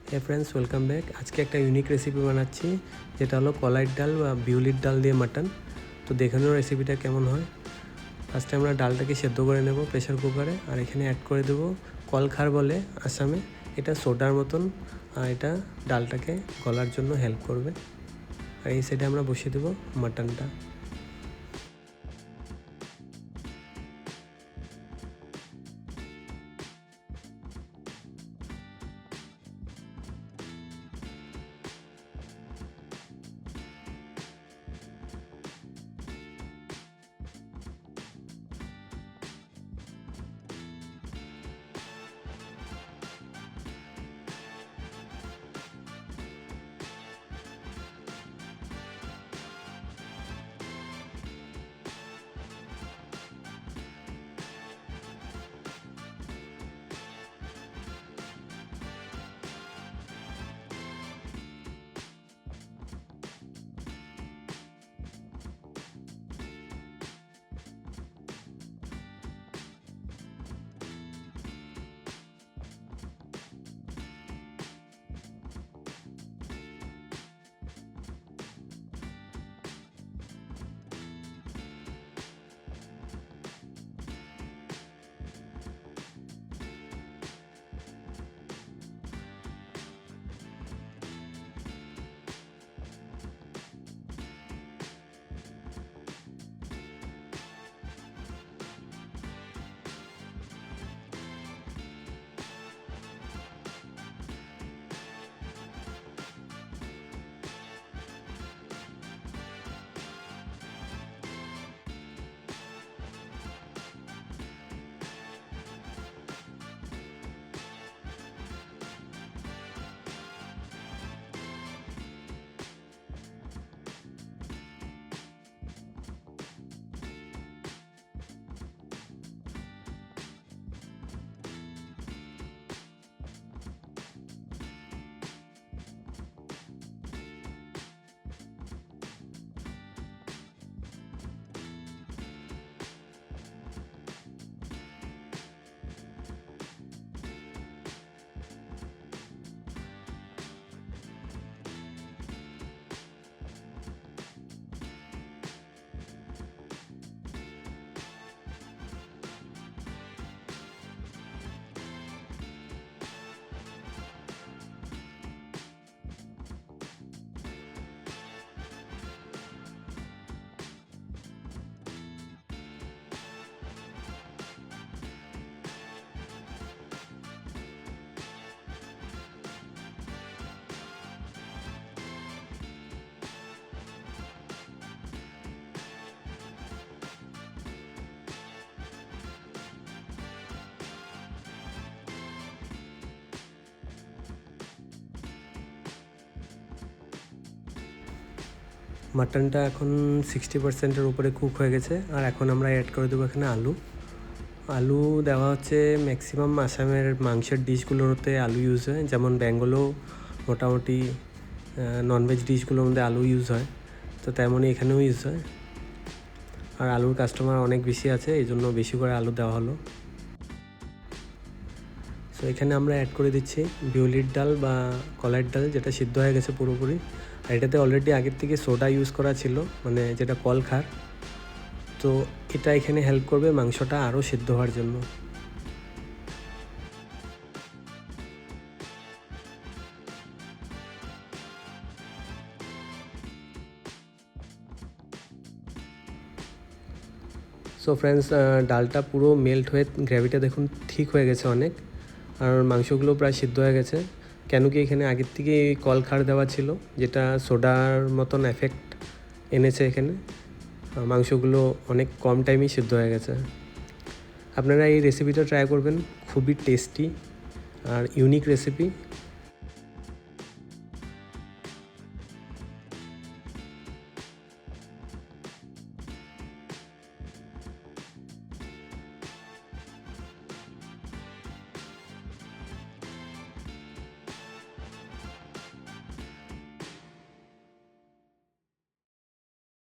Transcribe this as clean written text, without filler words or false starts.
হে friends, welcome back. আজকে একটা unique recipe বানাচ্ছি, যেটা হলো কলাইয়ের ডাল বা বিউলির ডাল দিয়ে মাটন। তো দেখে নেব রেসিপিটা কেমন হয়। ফার্স্টে আমরা ডালটাকে সেদ্ধ করে নেব প্রেশার কুকারে, আর এখানে অ্যাড করে দেবো কলখার বলে আসামে। এটা সোডার মতন, আর এটা ডালটাকে গলার জন্য হেল্প করবে। আর এই সাইডে আমরা বসিয়ে দেবো মাটনটা। মাটনটা এখন 60%-এর উপরে কুক হয়ে গেছে। আর এখন আমরা অ্যাড করে দেবো এখানে আলু দেওয়া হচ্ছে। ম্যাক্সিমাম আসামের মাংসের ডিশগুলোতে আলু ইউজ হয়, যেমন বেঙ্গলেও মোটামুটি ননভেজ ডিশগুলোর মধ্যে আলু ইউজ হয়, তো তেমনই এখানেও ইউজ হয়। আর আলুর কাস্টমার অনেক বেশি আছে, এই জন্য বেশি করে আলু দেওয়া হলো। সো এখানে আমরা অ্যাড করে দিচ্ছি বিউলির ডাল বা কলাইয়ের ডাল, যেটা সিদ্ধ হয়ে গেছে পুরোপুরি। আর এটাতে অলরেডি আগের থেকে সোডা ইউজ করা ছিল, মানে যেটা কলখার। তো এটা এখানে হেল্প করবে মাংসটা আরও সিদ্ধ হওয়ার জন্য। সো ফ্রেন্ডস, ডালটা পুরো মেল্ট হয়ে গ্রেভিটা দেখুন ঠিক হয়ে গেছে অনেক। আর মাংসগুলো প্রায় সিদ্ধ হয়ে গেছে, কেন কি এখানে আগের থেকে কলখার দেওয়া ছিল, যেটা সোডার মতন এফেক্ট এনেছে এখানে। মাংসগুলো অনেক কম টাইমেই সিদ্ধ হয়ে গেছে। আপনারা এই রেসিপিটা ট্রাই করবেন, খুবই টেস্টি আর ইউনিক রেসিপি।